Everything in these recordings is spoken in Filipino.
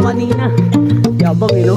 kanina. Yabang no?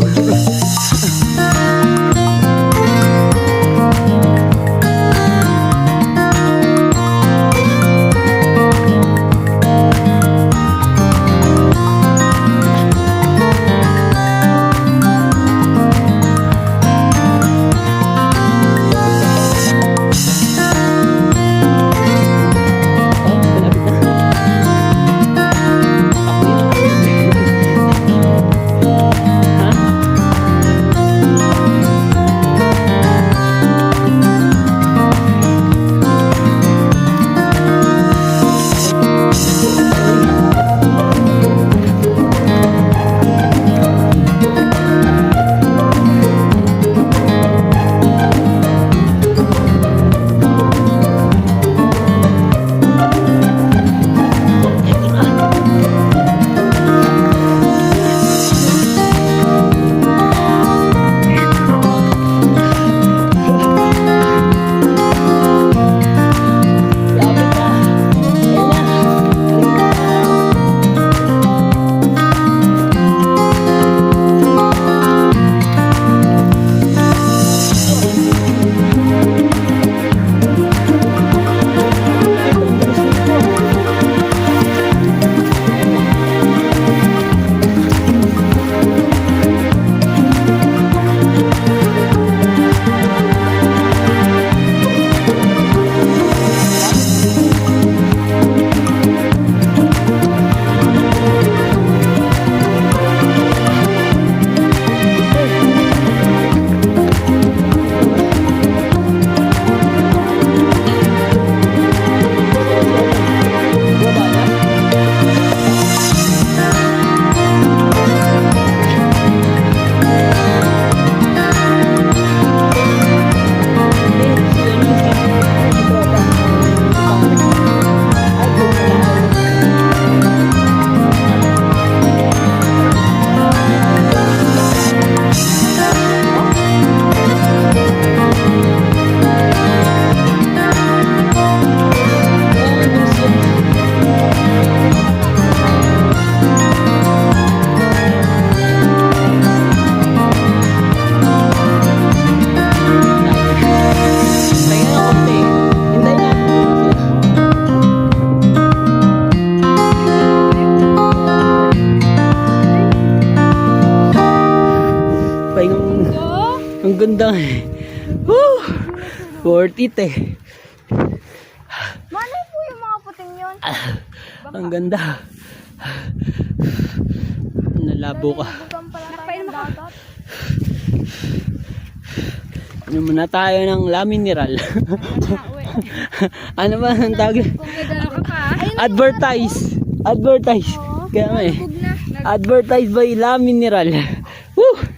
Ang ganda eh. Woo! Worth it eh. Malay po yung mga puting yun. Ang ganda. Nalabo ka. Bukang pala tayo ng dagat. Ano muna tayo ng La Mineral. Ano ba ang tawag? Kung may dala ka pa. Advertise. Advertise. Kaya nga eh. Advertise by La Mineral. Woo!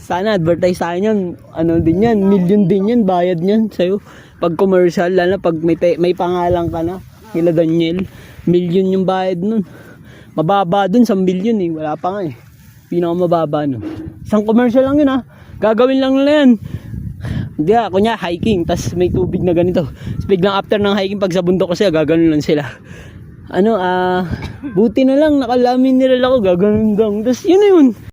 Sana advertise tayo yan. Ano din yan? Million din yan. Bayad yan sa'yo. Pag commercial, lalo pag may pangalan ka na. Kila Daniel. Million yung bayad nun. Mababa dun, 1 million eh. Wala pa nga eh. Pinakamababa nun. Isang commercial lang yun ha. Gagawin lang nila yan. Hindi ha, kunya hiking. Tas may tubig na ganito. Tas biglang after ng hiking, pag sa bundok kasi, gagawin lang sila. Ano, buti na lang, nakalamin nila ako. Gagawin lang. Tas yun na yun.